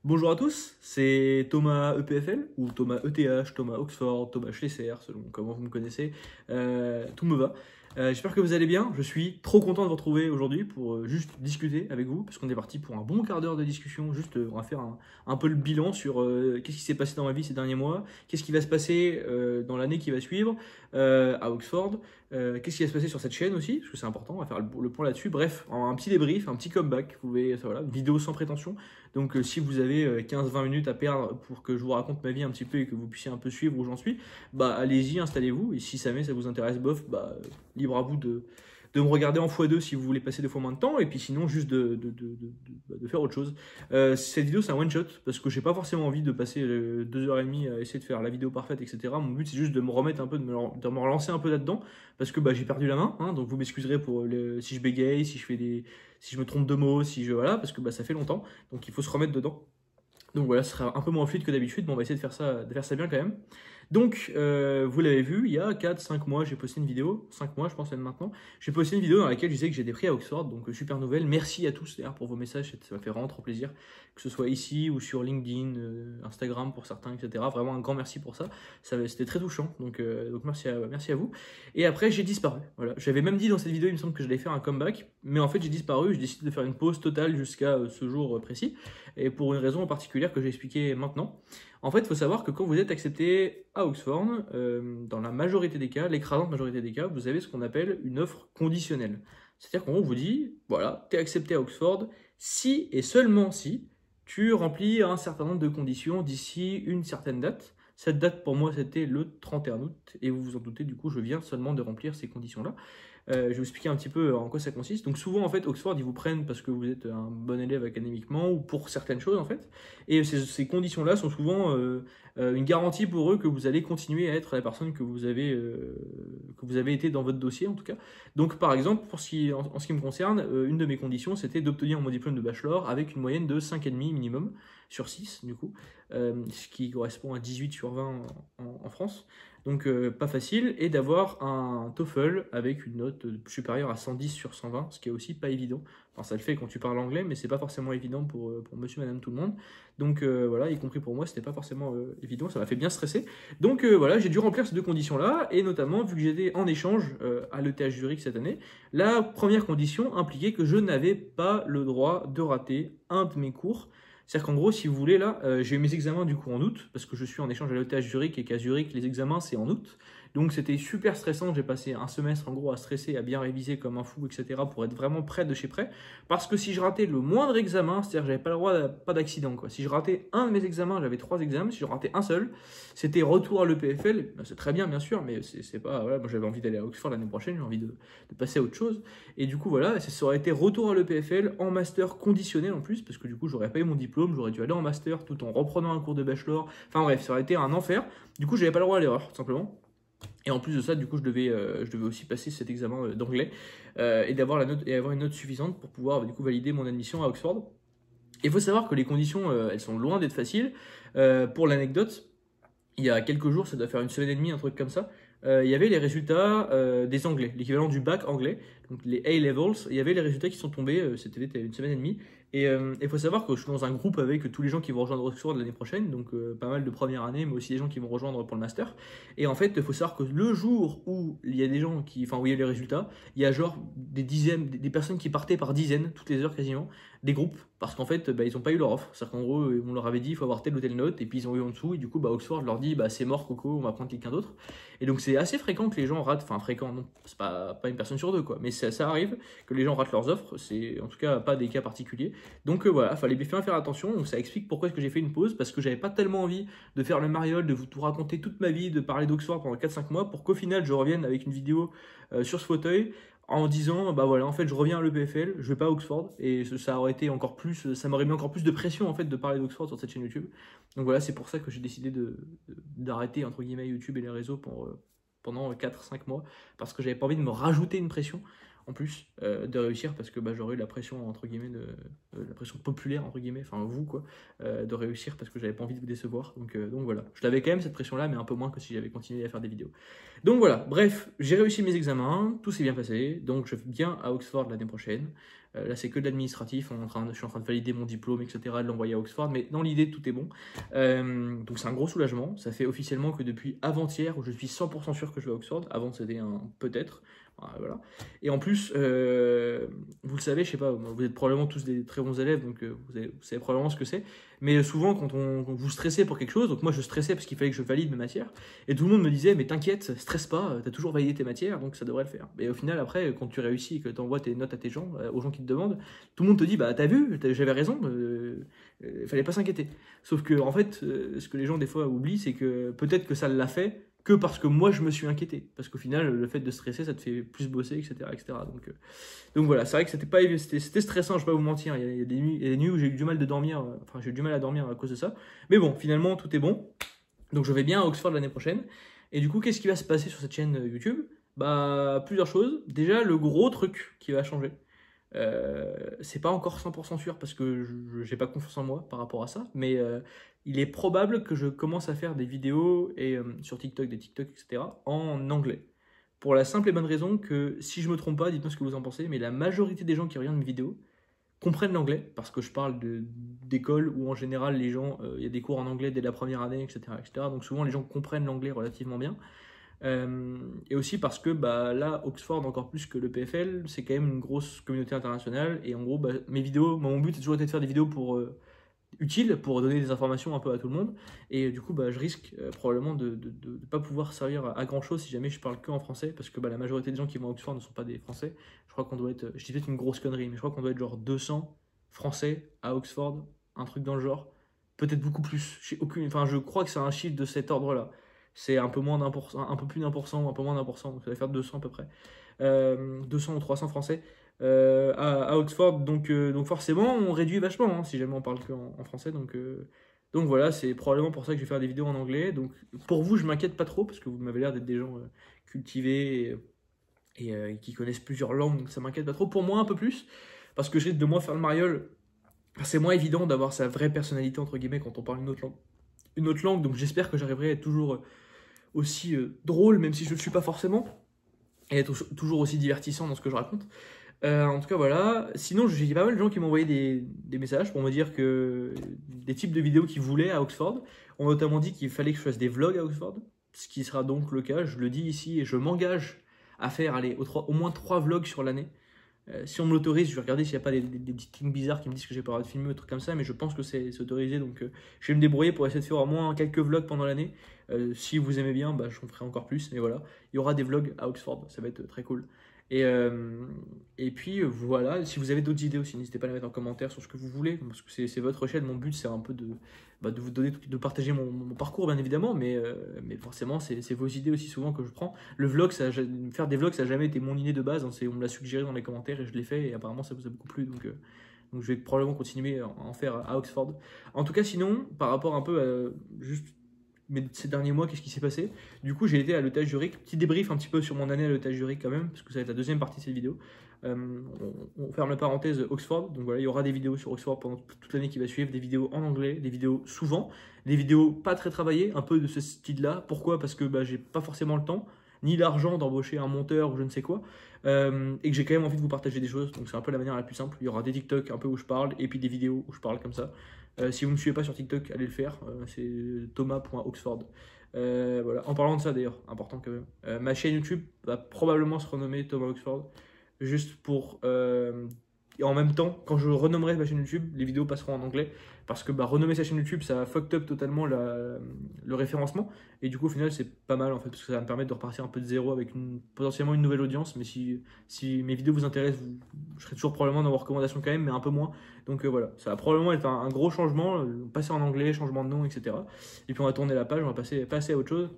Bonjour à tous, c'est Thomas EPFL ou Thomas ETH, Thomas Oxford, Thomas Schlesser, selon comment vous me connaissez. Tout me va. J'espère que vous allez bien. Je suis trop content de vous retrouver aujourd'hui pour juste discuter avec vous, parce qu'on est parti pour un bon quart d'heure de discussion. Juste, on va faire un peu le bilan sur qu'est-ce qui s'est passé dans ma vie ces derniers mois, qu'est-ce qui va se passer dans l'année qui va suivre à Oxford, qu'est-ce qui va se passer sur cette chaîne aussi, parce que c'est important, on va faire le point là-dessus. Bref, un petit débrief, un petit comeback. Vous pouvez, voilà, une vidéo sans prétention. Donc si vous avez 15-20 minutes à perdre pour que je vous raconte ma vie un petit peu et que vous puissiez un peu suivre où j'en suis, bah allez-y, installez-vous. Et si ça vous intéresse, bof, bah libre à vous de me regarder en x2 si vous voulez passer 2 fois moins de temps, et puis sinon juste de faire autre chose. Cette vidéo c'est un one shot, parce que j'ai pas forcément envie de passer 2h30 à essayer de faire la vidéo parfaite, etc. Mon but c'est juste de me remettre un peu, de me relancer un peu là-dedans, parce que bah, j'ai perdu la main, hein, donc vous m'excuserez pour si je bégaye, si je me trompe de mots, voilà, parce que bah, ça fait longtemps, donc il faut se remettre dedans. Donc voilà, ce sera un peu moins fluide que d'habitude, mais on va essayer de faire ça bien quand même. Donc, vous l'avez vu, il y a 4-5 mois, j'ai posté une vidéo, 5 mois je pense même maintenant, j'ai posté une vidéo dans laquelle je disais que j'ai des prix à Oxford, donc super nouvelle. Merci à tous d'ailleurs pour vos messages, ça m'a fait vraiment trop plaisir, que ce soit ici ou sur LinkedIn, Instagram pour certains, etc. Vraiment un grand merci pour ça, c'était très touchant, donc merci à vous. Et après j'ai disparu, voilà. J'avais même dit dans cette vidéo, il me semble que j'allais faire un comeback, mais en fait j'ai disparu, j'ai décidé de faire une pause totale jusqu'à ce jour précis, et pour une raison en particulier que j'ai expliqué maintenant. En fait, il faut savoir que quand vous êtes accepté à Oxford, dans la majorité des cas, l'écrasante majorité des cas, vous avez ce qu'on appelle une offre conditionnelle. C'est-à-dire qu'on vous dit, voilà, tu es accepté à Oxford si et seulement si tu remplis un certain nombre de conditions d'ici une certaine date. Cette date, pour moi, c'était le 31 août, et vous vous en doutez, du coup, je viens seulement de remplir ces conditions-là. Je vais vous expliquer un petit peu en quoi ça consiste. Donc souvent, en fait, Oxford, ils vous prennent parce que vous êtes un bon élève académiquement ou pour certaines choses, en fait. Et ces conditions-là sont souvent une garantie pour eux que vous allez continuer à être la personne que vous avez été dans votre dossier, en tout cas. Donc, par exemple, en ce qui me concerne, une de mes conditions, c'était d'obtenir mon diplôme de bachelor avec une moyenne de 5,5 minimum sur 6, du coup, ce qui correspond à 18 sur 20 en France. Donc pas facile, et d'avoir un TOEFL avec une note supérieure à 110 sur 120, ce qui est aussi pas évident. Enfin, ça le fait quand tu parles anglais, mais c'est pas forcément évident pour monsieur, madame, tout le monde. Donc voilà, y compris pour moi, c'était pas forcément évident, ça m'a fait bien stresser. Donc voilà, j'ai dû remplir ces deux conditions-là, et notamment, vu que j'étais en échange à l'ETH Zurich cette année, la première condition impliquait que je n'avais pas le droit de rater un de mes cours. C'est-à-dire qu'en gros, si vous voulez, là, j'ai eu mes examens du coup en août, parce que je suis en échange à l'ETH Zurich, et qu'à Zurich, les examens, c'est en août. Donc c'était super stressant, j'ai passé un semestre en gros à stresser, à bien réviser comme un fou, etc. pour être vraiment prêt de chez prêt. Parce que si je ratais le moindre examen, c'est-à-dire que j'avais pas le droit, pas d'accident, quoi. Si je ratais un de mes examens, j'avais 3 examens, si je ratais un seul, c'était retour à l'EPFL. C'est très bien, bien sûr, mais c'est pas. Voilà, moi j'avais envie d'aller à Oxford l'année prochaine, j'ai envie de passer à autre chose. Et du coup, voilà, ça aurait été retour à l'EPFL en master conditionnel en plus, parce que du coup, j'aurais pas eu mon diplôme, j'aurais dû aller en master tout en reprenant un cours de bachelor. Enfin bref, ça aurait été un enfer. Du coup, j'avais pas le droit à l'erreur, tout simplement. Et en plus de ça, du coup, je devais aussi passer cet examen d'anglais et avoir une note suffisante pour pouvoir du coup valider mon admission à Oxford. Et il faut savoir que les conditions, elles sont loin d'être faciles. Pour l'anecdote, il y a quelques jours, ça doit faire une semaine et demie, un truc comme ça, il y avait les résultats des anglais, l'équivalent du bac anglais, donc les A-levels. Il y avait les résultats qui sont tombés, c'était une semaine et demie. Et il faut savoir que je suis dans un groupe avec tous les gens qui vont rejoindre Oxford l'année prochaine, donc pas mal de première année, mais aussi des gens qui vont rejoindre pour le master. Et en fait, il faut savoir que le jour où il y a des gens où il y a les résultats, il y a genre des dizaines, des personnes qui partaient par dizaines, toutes les heures quasiment, des groupes, parce qu'en fait, ils n'ont pas eu leur offre. C'est-à-dire qu'en gros, on leur avait dit, il faut avoir telle ou telle note, et puis ils ont eu en dessous, et du coup, Oxford leur dit, c'est mort, Coco, on va prendre quelqu'un d'autre. Et donc, c'est assez fréquent que les gens ratent, enfin, fréquent, non, c'est pas une personne sur deux, quoi, mais ça arrive que les gens ratent leurs offres, c'est en tout cas pas des cas particuliers. Donc voilà, fallait bien faire attention. Donc ça explique pourquoi est-ce que j'ai fait une pause, parce que j'avais pas tellement envie de faire le mariole, de vous tout raconter toute ma vie, de parler d'Oxford pendant 4-5 mois, pour qu'au final je revienne avec une vidéo sur ce fauteuil en disant voilà, en fait je reviens à l'EPFL, je vais pas à Oxford, et ça aurait été encore plus, ça m'aurait mis encore plus de pression en fait de parler d'Oxford sur cette chaîne YouTube. Donc voilà, c'est pour ça que j'ai décidé d'arrêter entre guillemets YouTube et les réseaux pendant 4-5 mois, parce que j'avais pas envie de me rajouter une pression en plus de réussir parce que bah, j'aurais eu la pression entre guillemets la pression populaire entre guillemets, enfin vous quoi, de réussir parce que j'avais pas envie de vous décevoir. Donc voilà, je l'avais quand même cette pression là, mais un peu moins que si j'avais continué à faire des vidéos. Donc voilà, bref, j'ai réussi mes examens, tout s'est bien passé, donc je viens à Oxford l'année prochaine. Là, c'est que de l'administratif, je suis en train de valider mon diplôme, etc., de l'envoyer à Oxford, mais dans l'idée, tout est bon. Donc c'est un gros soulagement. Ça fait officiellement que depuis avant-hier, où je suis 100% sûr que je vais à Oxford. Avant, c'était un peut-être. Voilà. Et en plus, vous le savez, je sais pas, vous êtes probablement tous des très bons élèves, donc vous savez probablement ce que c'est. Mais souvent, quand vous stressez pour quelque chose, donc moi je stressais parce qu'il fallait que je valide mes matières, et tout le monde me disait, mais t'inquiète, stresse pas, t'as toujours validé tes matières, donc ça devrait le faire. Et au final, après, quand tu réussis et que t'envoies tes notes à tes gens, aux gens qui te demandent, tout le monde te dit, bah t'as vu, j'avais raison, fallait pas s'inquiéter. Sauf que, en fait, ce que les gens des fois oublient, c'est que peut-être que ça l'a fait que parce que moi je me suis inquiété. Parce qu'au final, le fait de stresser, ça te fait plus bosser, etc. etc. Donc voilà, c'est vrai que c'était stressant, je vais pas vous mentir. Il y a des nuits où j'ai eu du mal de dormir, enfin j'ai eu du mal à dormir à cause de ça. Mais bon, finalement, tout est bon. Donc je vais bien à Oxford l'année prochaine. Et du coup, qu'est-ce qui va se passer sur cette chaîne YouTube? Bah, plusieurs choses. Déjà, le gros truc qui va changer. C'est pas encore 100% sûr parce que j'ai pas confiance en moi par rapport à ça, mais il est probable que je commence à faire des vidéos sur TikTok, des TikTok, etc. en anglais. Pour la simple et bonne raison que, si je me trompe pas, dites-moi ce que vous en pensez, mais la majorité des gens qui regardent mes vidéos comprennent l'anglais, parce que je parle d'école où en général les gens, il y a des cours en anglais dès la première année, etc., etc. Donc souvent les gens comprennent l'anglais relativement bien. Et aussi parce que bah, là, Oxford, encore plus que le PFL, c'est quand même une grosse communauté internationale. Et en gros, bah, mes vidéos, mon but, c'est toujours été de faire des vidéos utiles, pour donner des informations un peu à tout le monde. Et du coup, bah, je risque probablement de ne pas pouvoir servir à grand chose si jamais je parle que en français. Parce que bah, la majorité des gens qui vont à Oxford ne sont pas des Français. Je crois qu'on doit être, je dis peut-être une grosse connerie, mais je crois qu'on doit être genre 200 Français à Oxford, un truc dans le genre. Peut-être beaucoup plus. Enfin, je crois que c'est un chiffre de cet ordre-là. C'est un peu moins d'1%, un peu plus d'1%, un peu moins d'1%, donc ça va faire 200 à peu près. 200 ou 300 Français à Oxford, donc forcément on réduit vachement hein, si jamais on parle que en français. Donc voilà, c'est probablement pour ça que je vais faire des vidéos en anglais. Donc pour vous, je m'inquiète pas trop parce que vous m'avez l'air d'être des gens cultivés et qui connaissent plusieurs langues, donc ça m'inquiète pas trop. Pour moi, un peu plus, parce que je risque de moins faire le mariole. C'est moins évident d'avoir sa vraie personnalité entre guillemets quand on parle une autre langue, donc j'espère que j'arriverai à être toujours aussi drôle, même si je ne le suis pas forcément, et être toujours aussi divertissant dans ce que je raconte. En tout cas, voilà. Sinon, j'ai pas mal de gens qui m'ont envoyé des messages pour me dire que des types de vidéos qu'ils voulaient à Oxford. On m'a notamment dit qu'il fallait que je fasse des vlogs à Oxford, ce qui sera donc le cas. Je le dis ici et je m'engage à faire au moins 3 vlogs sur l'année. Si on me l'autorise, je vais regarder s'il n'y a pas des petits trucs bizarres qui me disent que j'ai pas le droit de filmer ou trucs comme ça, mais je pense que c'est autorisé, donc je vais me débrouiller pour essayer de faire au moins quelques vlogs pendant l'année. Si vous aimez bien, bah, j'en ferai encore plus, mais voilà, il y aura des vlogs à Oxford, ça va être très cool. Et puis voilà, si vous avez d'autres idées aussi, n'hésitez pas à les mettre en commentaire sur ce que vous voulez, parce que c'est votre chaîne. Mon but c'est un peu de vous donner, de partager mon parcours bien évidemment, mais forcément c'est vos idées aussi souvent que je prends. Le vlog, faire des vlogs ça n'a jamais été mon idée de base, hein, on me l'a suggéré dans les commentaires et je l'ai fait et apparemment ça vous a beaucoup plu, donc je vais probablement continuer à en faire à Oxford. En tout cas sinon, par rapport un peu à juste mais ces derniers mois, qu'est-ce qui s'est passé? Du coup, j'ai été à l'ETH Zurich. Petit débrief un petit peu sur mon année à l'ETH Zurich quand même, parce que ça va être la deuxième partie de cette vidéo. On ferme la parenthèse Oxford. Donc voilà, il y aura des vidéos sur Oxford pendant toute l'année qui va suivre, des vidéos en anglais, des vidéos souvent, des vidéos pas très travaillées, un peu de ce style-là. Pourquoi? Parce que bah, j'ai pas forcément le temps, ni l'argent d'embaucher un monteur ou je ne sais quoi, et que j'ai quand même envie de vous partager des choses. Donc c'est un peu la manière la plus simple. Il y aura des TikTok un peu où je parle, et puis des vidéos où je parle comme ça. Si vous ne me suivez pas sur TikTok, allez le faire, c'est thomas.oxford. Voilà. En parlant de ça d'ailleurs, important quand même, ma chaîne YouTube va probablement se renommer Thomas Oxford, juste pour... et en même temps, quand je renommerai ma chaîne YouTube, les vidéos passeront en anglais, parce que bah, renommer sa chaîne YouTube, ça a fucked up totalement le référencement, et du coup au final c'est pas mal en fait, parce que ça va me permettre de repartir un peu de zéro avec potentiellement une nouvelle audience. Mais si mes vidéos vous intéressent, je serai toujours probablement dans vos recommandations quand même, mais un peu moins. Donc voilà, ça va probablement être un gros changement, passer en anglais, changement de nom, etc. Et puis on va tourner la page, on va passer à autre chose.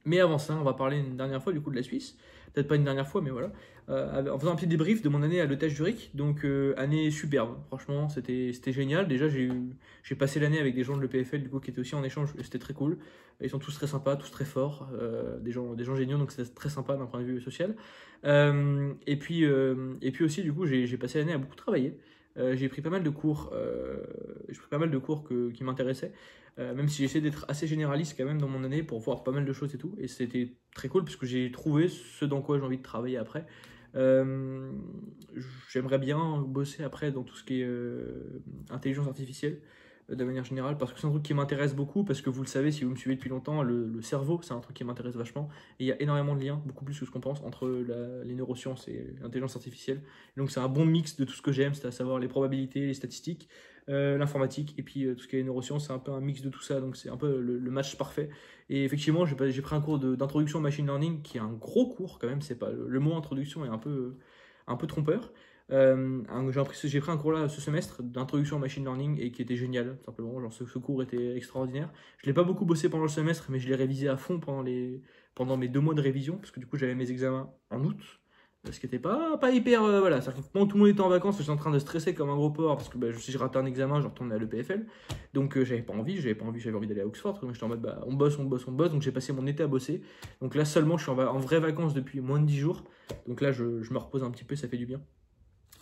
Mais avant ça, on va parler une dernière fois du coup de la Suisse. Peut-être pas une dernière fois, mais voilà. En faisant un petit débrief de mon année à l'ETH Zurich. Donc, année superbe. Franchement, c'était génial. Déjà, j'ai passé l'année avec des gens de l'EPFL du coup, qui étaient aussi en échange. Et c'était très cool. Ils sont tous très sympas, tous très forts. Des gens géniaux, donc c'était très sympa d'un point de vue social. Et puis aussi, du coup, j'ai passé l'année à beaucoup travailler. J'ai pris pas mal de cours, qui m'intéressaient. Même si j'essaie d'être assez généraliste quand même dans mon année pour voir pas mal de choses et tout. Et c'était très cool parce que j'ai trouvé ce dans quoi j'ai envie de travailler après. Euh, J'aimerais bien bosser après dans tout ce qui est intelligence artificielle de manière générale parce que c'est un truc qui m'intéresse beaucoup parce que vous le savez si vous me suivez depuis longtemps, le cerveau c'est un truc qui m'intéresse vachement et il y a énormément de liens, beaucoup plus que ce qu'on pense entre les neurosciences et l'intelligence artificielle. Et donc c'est un bon mix de tout ce que j'aime, c'est à savoir les probabilités, les statistiques, l'informatique et puis tout ce qui est neurosciences, c'est un peu un mix de tout ça, donc c'est un peu le match parfait. Et effectivement, j'ai pris un cours d'introduction au machine learning qui est un gros cours quand même, c'est pas le mot introduction est un peu trompeur. J'ai pris un cours là ce semestre d'introduction au machine learning et qui était génial, simplement. Genre ce cours était extraordinaire. Je l'ai pas beaucoup bossé pendant le semestre, mais je l'ai révisé à fond pendant mes 2 mois de révision, parce que du coup j'avais mes examens en août. Ce qui était pas hyper. Voilà, c'est-à-dire que pendant tout le monde était en vacances, j'étais en train de stresser comme un gros porc parce que si je ratais un examen, je retournais à l'EPFL. Donc j'avais envie d'aller à Oxford. Donc j'étais en mode on bosse. Donc j'ai passé mon été à bosser. Donc là seulement, je suis en vraies vacances depuis moins de 10 jours. Donc là, je me repose un petit peu, ça fait du bien.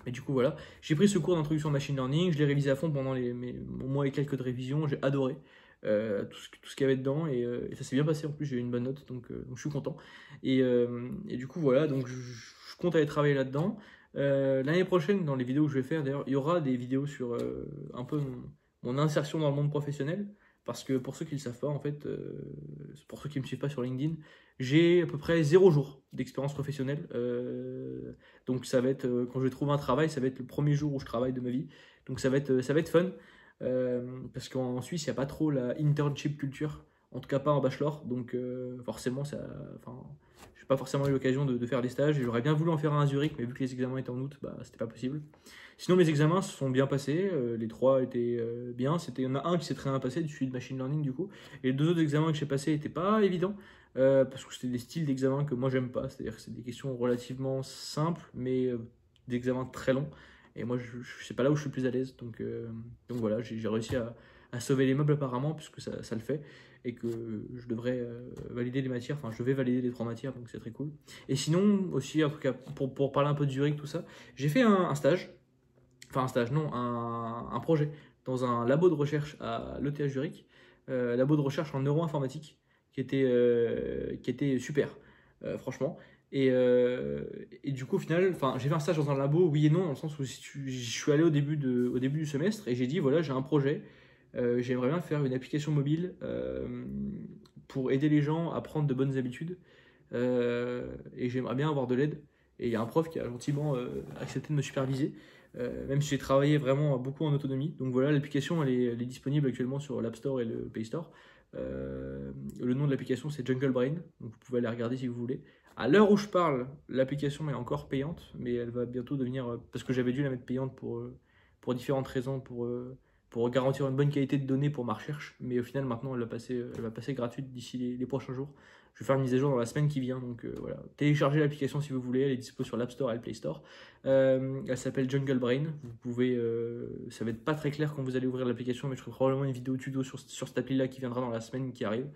Mais du coup, voilà, j'ai pris ce cours d'introduction au machine learning, je l'ai révisé à fond pendant mon mois et quelques de révision, j'ai adoré tout ce qu'il y avait dedans et ça s'est bien passé en plus, j'ai eu une bonne note donc je suis content. Et du coup, voilà, donc je compte aller travailler là-dedans. L'année prochaine, dans les vidéos que je vais faire, d'ailleurs, il y aura des vidéos sur un peu mon insertion dans le monde professionnel. Parce que pour ceux qui ne le savent pas, en fait, pour ceux qui ne me suivent pas sur LinkedIn, j'ai à peu près 0 jour d'expérience professionnelle. Donc ça va être, quand je vais trouver un travail, ça va être le premier jour où je travaille de ma vie. Donc ça va être fun. Parce qu'en Suisse, il n'y a pas trop la internship culture. En tout cas pas en bachelor. Donc forcément, je n'ai pas forcément eu l'occasion de faire des stages. J'aurais bien voulu en faire un à Zurich, mais vu que les examens étaient en août, c'était pas possible. Sinon, mes examens se sont bien passés. Les 3 étaient bien. Il y en a un qui s'est très bien passé, celui de machine learning du coup. Et les 2 autres examens que j'ai passés n'étaient pas évidents. Parce que c'était des styles d'examen que moi j'aime pas. C'est-à-dire que c'est des questions relativement simples, mais des examens très longs. Et moi, je sais pas là où je suis le plus à l'aise. Donc voilà, j'ai réussi à sauver les meubles apparemment, puisque ça le fait. Et que je devrais valider les matières. Enfin, je vais valider les 3 matières, donc c'est très cool. Et sinon, aussi, en tout cas, pour parler un peu de Zurich, tout ça, j'ai fait un stage. Enfin, un stage, non, un projet dans un labo de recherche à l'ETH Zurich. Labo de recherche en neuroinformatique qui était super, franchement. Et du coup, au final, j'ai fait un stage dans un labo, oui et non, dans le sens où je suis allé au début du semestre et j'ai dit voilà, j'ai un projet, j'aimerais bien faire une application mobile pour aider les gens à prendre de bonnes habitudes et j'aimerais bien avoir de l'aide. Et il y a un prof qui a gentiment accepté de me superviser, même si j'ai travaillé vraiment beaucoup en autonomie. Donc voilà, l'application elle est disponible actuellement sur l'App Store et le Play Store. Le nom de l'application c'est Jungle Brain, donc vous pouvez aller regarder si vous voulez. À l'heure où je parle, l'application est encore payante, mais elle va bientôt devenir, parce que j'avais dû la mettre payante pour différentes raisons, pour garantir une bonne qualité de données pour ma recherche, mais au final maintenant elle va passer gratuite d'ici les prochains jours. Je vais faire une mise à jour dans la semaine qui vient, donc voilà. Téléchargez l'application si vous voulez, elle est dispo sur l'App Store et le Play Store. Elle s'appelle Jungle Brain. Vous pouvez, ça va être pas très clair quand vous allez ouvrir l'application, mais je ferai probablement une vidéo tuto sur cette appli-là qui viendra dans la semaine qui arrive.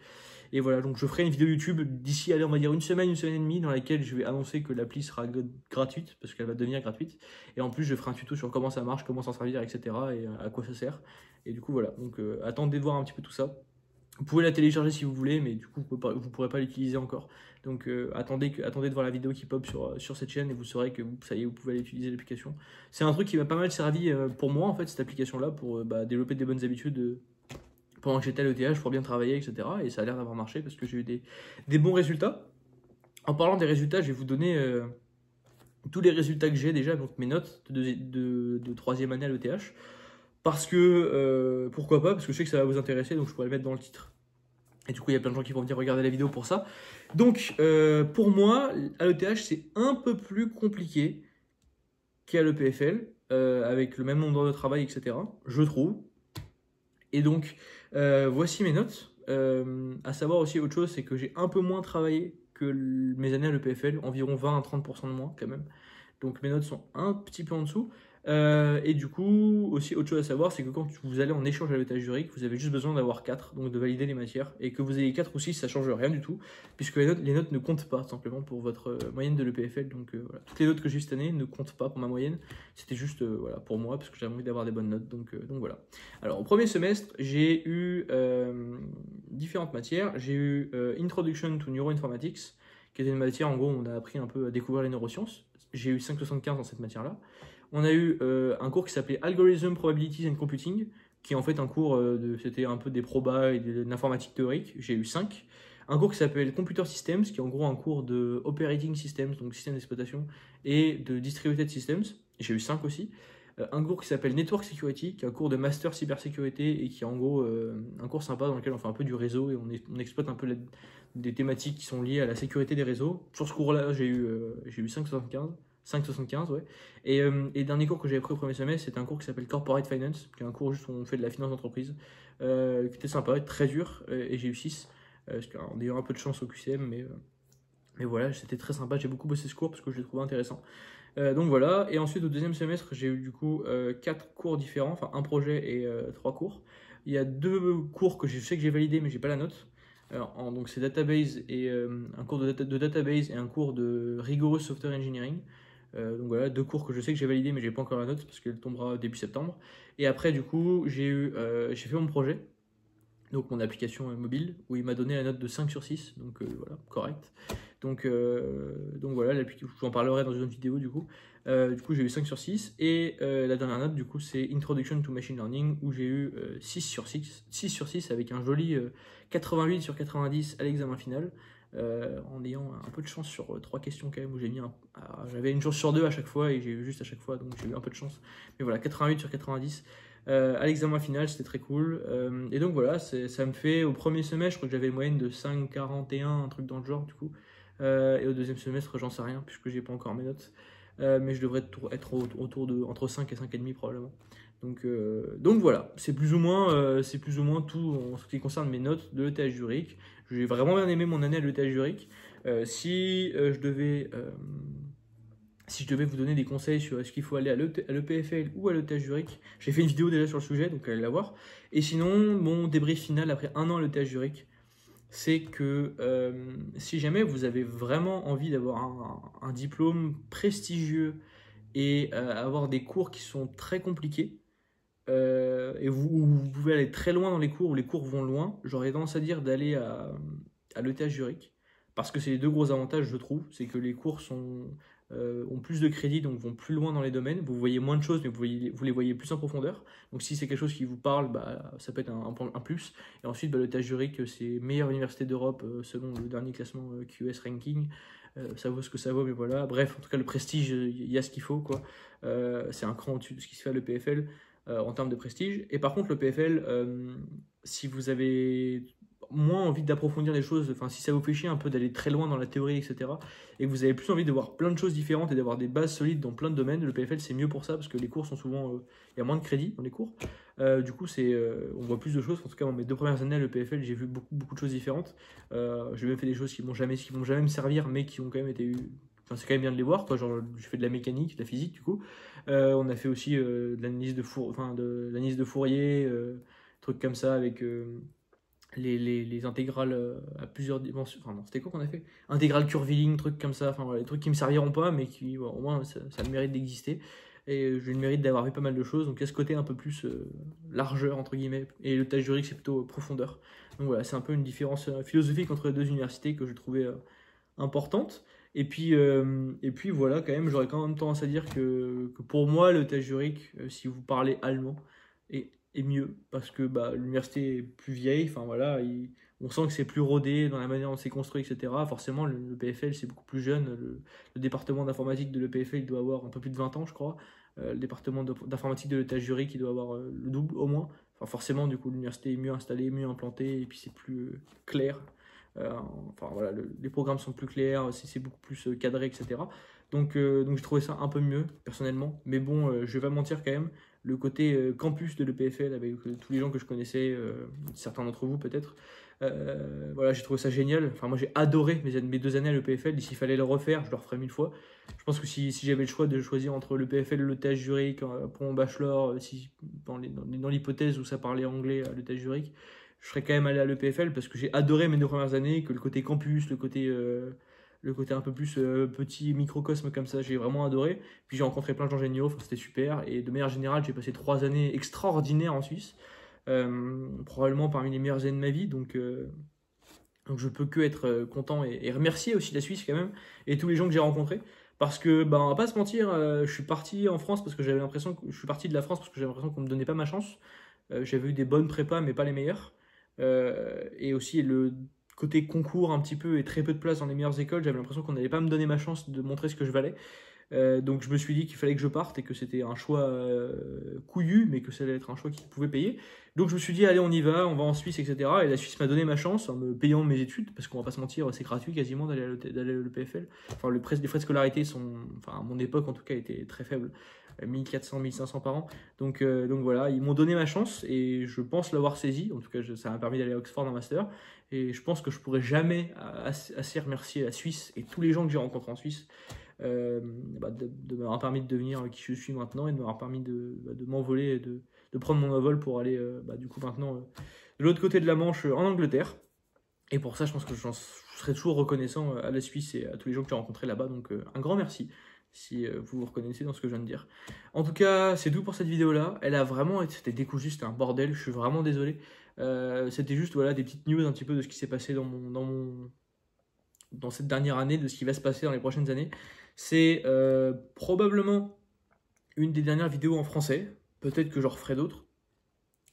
Et voilà, donc je ferai une vidéo YouTube d'ici, allez, on va dire une semaine et demie, dans laquelle je vais annoncer que l'appli sera gratuite, parce qu'elle va devenir gratuite. Et en plus, je ferai un tuto sur comment ça marche, comment s'en servir, etc. et à quoi ça sert. Et du coup, voilà, donc attendez de voir un petit peu tout ça. Vous pouvez la télécharger si vous voulez, mais du coup, vous ne pourrez pas l'utiliser encore. Donc, attendez de voir la vidéo qui pop sur cette chaîne et vous saurez que ça y est, vous pouvez aller utiliser l'application. C'est un truc qui m'a pas mal servi pour moi, en fait, cette application-là, pour développer des bonnes habitudes pendant que j'étais à l'ETH, pour bien travailler, etc. Et ça a l'air d'avoir marché parce que j'ai eu des bons résultats. En parlant des résultats, je vais vous donner tous les résultats que j'ai déjà, donc mes notes de 3e année à l'ETH. Parce que, pourquoi pas, parce que je sais que ça va vous intéresser, donc je pourrais le mettre dans le titre. Et du coup, il y a plein de gens qui vont venir regarder la vidéo pour ça. Donc, pour moi, à l'ETH, c'est un peu plus compliqué qu'à l'EPFL, avec le même nombre d'heures de travail, etc. Je trouve. Et donc, voici mes notes. À savoir aussi autre chose, c'est que j'ai un peu moins travaillé que mes années à l'EPFL, environ 20 à 30% de moins quand même. Donc mes notes sont un petit peu en dessous. Et du coup, aussi autre chose à savoir, c'est que quand vous allez en échange à l'état juridique, vous avez juste besoin d'avoir 4, donc de valider les matières. Et que vous ayez 4 ou 6, ça change rien du tout, puisque les notes ne comptent pas, simplement pour votre moyenne de l'EPFL. Donc voilà, toutes les notes que j'ai eu cette année ne comptent pas pour ma moyenne. C'était juste voilà, pour moi, parce que j'avais envie d'avoir des bonnes notes. Donc voilà. Alors au premier semestre, j'ai eu différentes matières. J'ai eu Introduction to Neuroinformatics, qui était une matière, en gros, où on a appris un peu à découvrir les neurosciences. J'ai eu 5,75 dans cette matière-là. On a eu un cours qui s'appelait Algorithm, Probabilities and Computing, qui est en fait un cours c'était un peu des probas et de l'informatique théorique. J'ai eu 5. Un cours qui s'appelle Computer Systems, qui est en gros un cours de Operating Systems, donc système d'exploitation, et de Distributed Systems. J'ai eu 5 aussi. Un cours qui s'appelle Network Security, qui est un cours de master cybersécurité et qui est en gros un cours sympa dans lequel on fait un peu du réseau et on exploite un peu des thématiques qui sont liées à la sécurité des réseaux. Sur ce cours-là, j'ai eu 5,75. 5,75, ouais. Et dernier cours que j'ai appris au premier semestre, c'était un cours qui s'appelle Corporate Finance, qui est un cours juste où on fait de la finance d'entreprise, qui était sympa, très dur, et j'ai eu 6, en ayant un peu de chance au QCM, mais voilà, c'était très sympa, j'ai beaucoup bossé ce cours parce que je l'ai trouvé intéressant. Donc voilà, et ensuite au deuxième semestre, j'ai eu du coup 4 cours différents, enfin un projet et 3 cours. Il y a 2 cours que je sais que j'ai validé, mais j'ai pas la note. Alors, donc c'est database et un cours de database et un cours de rigorous software engineering. Donc voilà, 2 cours que je sais que j'ai validé, mais j'ai pas encore la note parce qu'elle tombera début septembre. Et après, du coup, j'ai fait mon projet, donc mon application mobile, où il m'a donné la note de 5 sur 6, donc voilà, correct. Donc voilà, je vous en parlerai dans une autre vidéo du coup. Du coup, j'ai eu 5 sur 6. Et la dernière note, du coup, c'est Introduction to Machine Learning, où j'ai eu 6 sur 6 avec un joli 88 sur 90 à l'examen final. En ayant un peu de chance sur 3 questions quand même, où j'avais une chance sur 2 à chaque fois, et j'ai eu juste à chaque fois, donc j'ai eu un peu de chance. Mais voilà, 88 sur 90. À l'examen final, c'était très cool. Et donc voilà, ça me fait au premier semestre, je crois que j'avais une moyenne de 5,41, un truc dans le genre du coup. Et au deuxième semestre, j'en sais rien, puisque j'ai pas encore mes notes. Mais je devrais être autour de entre 5 et 5,5 probablement. Donc voilà, c'est plus ou moins tout en ce qui concerne mes notes de l'ETH Zurich. J'ai vraiment bien aimé mon année à l'ETH Zurich. Si je devais vous donner des conseils sur est-ce qu'il faut aller à l'EPFL ou à l'ETH Zurich, j'ai fait une vidéo déjà sur le sujet, donc allez la voir. Et sinon, mon débrief final après un an à l'ETH Zurich, c'est que si jamais vous avez vraiment envie d'avoir un diplôme prestigieux et avoir des cours qui sont très compliqués, et vous pouvez aller très loin dans les cours, où les cours vont loin, j'aurais tendance à dire d'aller à l'ETH Zurich, parce que c'est les 2 gros avantages, je trouve, c'est que les cours ont plus de crédits, donc vont plus loin dans les domaines, vous voyez moins de choses, mais vous les voyez plus en profondeur, donc si c'est quelque chose qui vous parle, bah, ça peut être un plus. Et ensuite, bah, l'ETH Zurich, c'est meilleure université d'Europe selon le dernier classement QS Ranking, ça vaut ce que ça vaut, mais voilà, bref, en tout cas le prestige, il y a ce qu'il faut, quoi. C'est un cran au-dessus de ce qui se fait à l'EPFL en termes de prestige. Et par contre, le PFL, si vous avez moins envie d'approfondir les choses, enfin si ça vous fait chier un peu d'aller très loin dans la théorie, etc., et que vous avez plus envie de voir plein de choses différentes et d'avoir des bases solides dans plein de domaines, le PFL c'est mieux pour ça, parce que les cours sont souvent, il y a moins de crédits dans les cours. Du coup, on voit plus de choses. En tout cas, dans mes 2 premières années à l'EPFL, j'ai vu beaucoup de choses différentes. J'ai même fait des choses qui vont jamais me servir, mais qui ont quand même été... Enfin, c'est quand même bien de les voir, quoi. Genre, j'ai fait de la mécanique, de la physique, du coup. On a fait aussi de l'analyse de Fourier, trucs comme ça, avec les intégrales à plusieurs dimensions. Enfin, non, c'était quoi qu'on a fait? Intégrale curviligne, trucs comme ça. Enfin, voilà, des trucs qui me serviront pas, mais qui, au moins, ça a le mérite d'exister. Et j'ai le mérite d'avoir vu pas mal de choses. Donc, il y a ce côté un peu plus largeur, entre guillemets. Et le tâche juridique, c'est plutôt profondeur. Donc, voilà, c'est un peu une différence philosophique entre les 2 universités que je trouvais importante. Et puis voilà, quand même, j'aurais quand même tendance à dire que pour moi, le tâche juridique, si vous parlez allemand, est mieux. Parce que bah, l'université est plus vieille. Enfin, voilà, on sent que c'est plus rodé dans la manière dont c'est construit, etc. Forcément, le PFL, c'est beaucoup plus jeune. Le département d'informatique de l'EPFL, il doit avoir un peu plus de 20 ans, je crois. Le département d'informatique de l'ETH Zurich, il doit avoir le double au moins. Enfin, forcément, du coup, l'université est mieux installée, mieux implantée, et puis c'est plus clair. Enfin voilà, les programmes sont plus clairs, c'est beaucoup plus cadré, etc. Donc j'ai trouvé ça un peu mieux, personnellement. Mais bon, je vais pas mentir quand même, le côté campus de l'EPFL, avec tous les gens que je connaissais, certains d'entre vous peut-être, voilà, j'ai trouvé ça génial. Enfin, moi j'ai adoré mes 2 années à l'EPFL, et s'il fallait le refaire, je le referais 1000 fois. Je pense que si j'avais le choix de choisir entre l'EPFL et le TH Zurich pour mon bachelor, si, dans l'hypothèse où ça parlait anglais à l'ETH Zurich, je serais quand même allé à l'EPFL parce que j'ai adoré mes 2 premières années, que le côté campus, le côté un peu plus petit microcosme comme ça, j'ai vraiment adoré. Puis j'ai rencontré plein de gens géniaux, enfin, c'était super. Et de manière générale, j'ai passé 3 années extraordinaires en Suisse, probablement parmi les meilleures années de ma vie. Donc je peux que être content et remercier aussi la Suisse quand même, et tous les gens que j'ai rencontrés. Parce que, bah, on va pas se mentir, je suis parti en France parce que j'avais l'impression que je suis parti de la France parce que j'avais l'impression qu'on me donnait pas ma chance. J'avais eu des bonnes prépas, mais pas les meilleures. Et aussi le côté concours un petit peu et très peu de place dans les meilleures écoles, j'avais l'impression qu'on n'allait pas me donner ma chance de montrer ce que je valais. Donc je me suis dit qu'il fallait que je parte et que c'était un choix couillu, mais que ça allait être un choix qui pouvait payer. Donc je me suis dit, allez, on y va, on va en Suisse, etc. Et la Suisse m'a donné ma chance en me payant mes études, parce qu'on va pas se mentir, c'est gratuit quasiment d'aller à l'EPFL. Enfin, les frais de scolarité sont, enfin, à mon époque en tout cas, étaient très faibles. 1400, 1500 par an. Donc voilà, ils m'ont donné ma chance et je pense l'avoir saisi. En tout cas, ça m'a permis d'aller à Oxford en master. Et je pense que je pourrais jamais assez remercier la Suisse et tous les gens que j'ai rencontrés en Suisse de m'avoir permis de devenir qui je suis maintenant et de m'avoir permis de m'envoler et de prendre mon envol pour aller du coup maintenant de l'autre côté de la Manche en Angleterre. Et pour ça, je pense que je serai toujours reconnaissant à la Suisse et à tous les gens que j'ai rencontrés là-bas. Donc un grand merci si vous vous reconnaissez dans ce que je viens de dire. En tout cas, c'est tout pour cette vidéo-là. Elle a vraiment été décousue, c'était un bordel, je suis vraiment désolé. C'était juste voilà, des petites news un petit peu de ce qui s'est passé dans cette dernière année, de ce qui va se passer dans les prochaines années. C'est probablement une des dernières vidéos en français. Peut-être que j'en referai d'autres.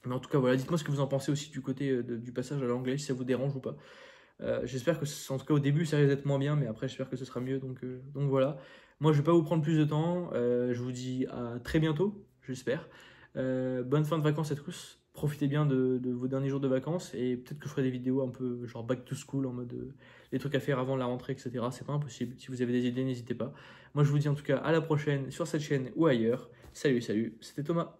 Mais en tout cas, voilà, dites-moi ce que vous en pensez aussi du côté du passage à l'anglais, si ça vous dérange ou pas. J'espère que, en tout cas au début, ça risque d'être moins bien, mais après, j'espère que ce sera mieux. Donc voilà. Moi, je ne vais pas vous prendre plus de temps. Je vous dis à très bientôt, j'espère. Bonne fin de vacances à tous. Profitez bien de vos derniers jours de vacances. Et peut-être que je ferai des vidéos un peu genre back to school, en mode des trucs à faire avant la rentrée, etc. C'est pas impossible. Si vous avez des idées, n'hésitez pas. Moi, je vous dis en tout cas à la prochaine sur cette chaîne ou ailleurs. Salut, salut. C'était Thomas.